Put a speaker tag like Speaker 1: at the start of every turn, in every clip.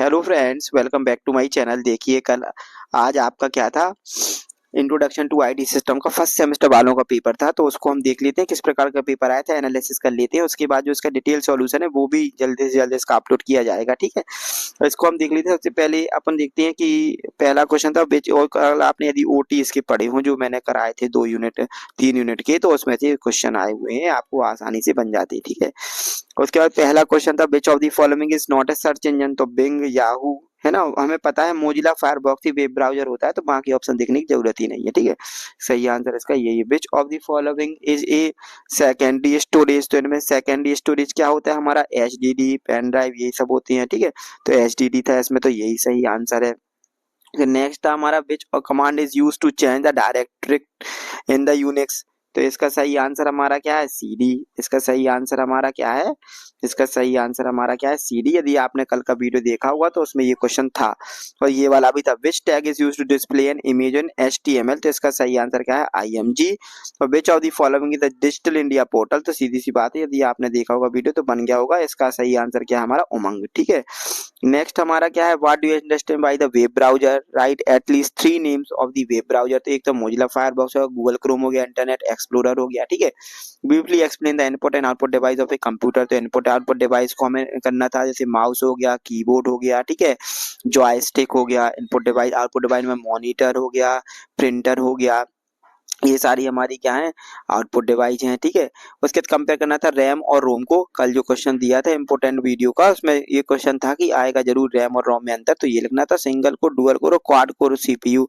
Speaker 1: Hello friends, welcome back to my channel. देखिए कल आज आपका क्या था, इंट्रोडक्शन टू आईटी सिस्टम का फर्स्ट सेमेस्टर वालों का पेपर था। तो उसको हम देख लेते हैं किस प्रकार का पेपर आया था, एनालिसिस कर लेते हैं। उसके बाद जो इसका डिटेल सॉल्यूशन है वो भी जल्दी से जल्दी इसका अपलोड किया जाएगा, ठीक है। तो इसको हम देख लेते हैं। सबसे पहले अपन देखते हैं कि पहला क्वेश्चन था विच, और कल आपने यदि ओटी इसके पढ़े हो जो मैंने कराए थे 2 यूनिट 3 यूनिट के, तो उसमें से क्वेश्चन आए हुए हैं, आपको आसानी से बन जाते हैं, ठीक है। उसके बाद पहला क्वेश्चन था विच of the following is not a search engine. तो बिंग, याहू, है ना, हमें पता है मोजिला फायरफॉक्स ही वेब ब्राउजर होता है, तो बाकी ऑप्शन देखने की जरूरत ही नहीं है, ठीक है। सही आंसर इसका यही है। विच of the following is a secondary storage. तो इनमें सेकेंडरी स्टोरेज क्या होता है हमारा, एचडीडी, पेन ड्राइव, यही सब होती है, ठीक है। तो एचडीडी था इसमें, तो यही सही आंसर है। नेक्स्ट था हमारा which command is use to change the directory in the Unix. तो इसका सही आंसर हमारा क्या है, सीडी। इसका सही आंसर हमारा क्या है, इसका सही आंसर हमारा क्या है, सीडी। यदि आपने कल का वीडियो देखा होगा तो उसमें ये क्वेश्चन था, और ये वाला भी था। Which tag is used to display an image in HTML. तो इसका सही आंसर क्या है, आईएमजी। और which of the following is the digital India portal. तो सीधी सी बात है, यदि आपने देखा होगा वीडियो तो बन गया होगा। इसका सही आंसर क्या है हमारा, उमंग, ठीक है। नेक्स्ट हमारा क्या है, what do you understand by the web browser, right at least 3 names of the web browser. तो एक तो मोजिला फायरफॉक्स हो गया, गूगल क्रोम हो गया, इंटरनेट एक्सप्लोरर हो गया, ठीक है। Briefly explain the input and output device of a computer. तो इनपुट आउटपुट डिवाइस को हमें करना था, जैसे माउस हो गया, कीबोर्ड हो गया, ठीक है, जॉयस्टिक हो गया। इनपुट डिवाइस, आउटपुट डिवाइस में मॉनिटर हो गया, प्रिंटर हो गया, ये सारी हमारी क्या है, आउटपुट डिवाइस हैं, ठीक है। उसके बाद कंपेयर करना था रैम और रोम को। कल जो क्वेश्चन दिया था इंपोर्टेंट वीडियो का, उसमें ये क्वेश्चन था कि आएगा जरूर रैम और रोम में अंतर। तो ये लिखना था सिंगल कोर, डुअल कोर और क्वाड कोर सीपीयू,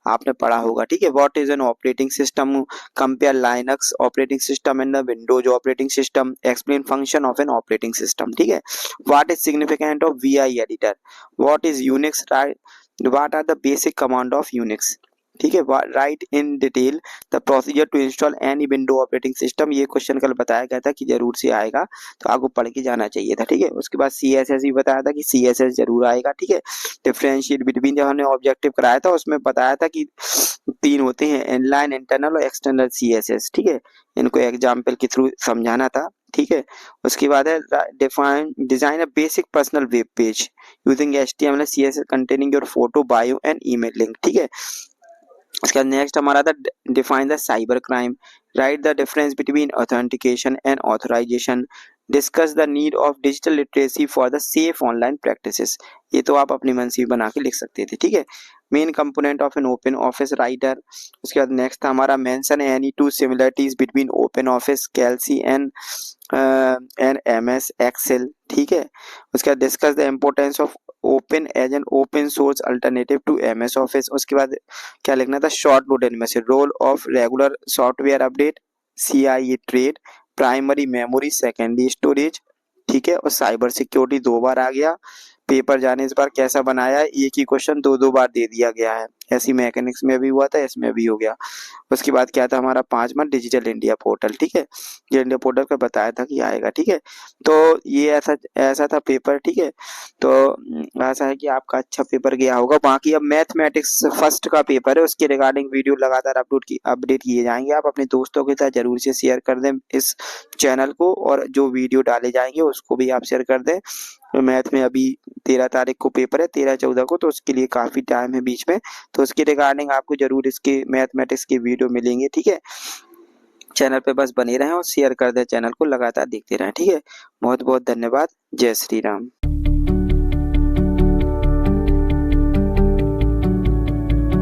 Speaker 1: आपने पढ़ा होगा, ठीक है। What is an operating system, compare Linux operating system and the Windows operating system, explain function of an operating system, ठीक है। What is significant of VI editor, what is Unix, what are the basic command of Unix, ठीक है। Write in detail the procedure to install any window operating system. ये question कल बताया गया था कि जरूर से आएगा, तो आपको पढ़ के जाना चाहिए था, ठीक है। उसके बाद सीएसएस भी बताया था कि सीएसएस जरूर आएगा, ठीक है। डिफरेंशिएट बिटवीन, जब हमने ऑब्जेक्टिव कराया था उसमें बताया था कि 3 होते हैं, इनलाइन, इंटरनल और एक्सटर्नल सीएसएस, ठीक है। इनको एग्जाम्पल के थ्रू समझाना था, ठीक है। उसके बाद है define design a basic personal web page using HTML CSS containing your photo, bio and email link, ठीक है। इसका नेक्स्ट हमारा था define the cyber crime, write the difference between authentication and authorization, discuss the need of digital literacy for the safe online practices. ये तो आप अपनी मन से बना के लिख सकते थे, ठीक है। Main component of an open office writer. उसके बाद नेक्स्ट था हमारा mention any two similarities between open office calc and MS Excel, ठीक है। उसके बाद discuss the importance of open as an open source alternative to MS office. उसके बाद क्या लिखना था, शॉर्ट नोट इनमें से role of regular software update, CIA triad, primary memory, secondary storage, ठीक है। और साइबर सिक्योरिटी 2 बार आ गया। पेपर जाने इस बार कैसा बनाया है, एक ही क्वेश्चन 2 बार दे दिया गया है। ऐसी मैकेनिक्स में भी हुआ था, इसमें भी हो गया। उसके बाद क्या था हमारा 5वां, डिजिटल इंडिया पोर्टल, ठीक है। ये इंडिया पोर्टल का बताया था कि आएगा, ठीक है। तो ये ऐसा ऐसा था पेपर, ठीक है। तो ऐसा है कि आपका अच्छा पेपर गया होगा। बाकी अब मैथमेटिक्स फर्स्ट का पेपर है, उसके रिगार्डिंग वीडियो लगातार अपडेट किए जाएंगे। आप अपने दोस्तों के साथ जरूर से शेयर कर दें इस चैनल को, और जो वीडियो डाले जाएंगे उसको भी आप शेयर कर दें। तो मैथ में अभी 13 तारीख को पेपर है, 13-14 को, तो उसके लिए काफी टाइम है बीच में। तो उसके रिगार्डिंग आपको जरूर इसके मैथमेटिक्स की वीडियो मिलेंगे, ठीक है। चैनल पे बस बने रहें और शेयर कर दें, चैनल को लगातार देखते रहें, ठीक है। बहुत बहुत धन्यवाद। जय श्री राम।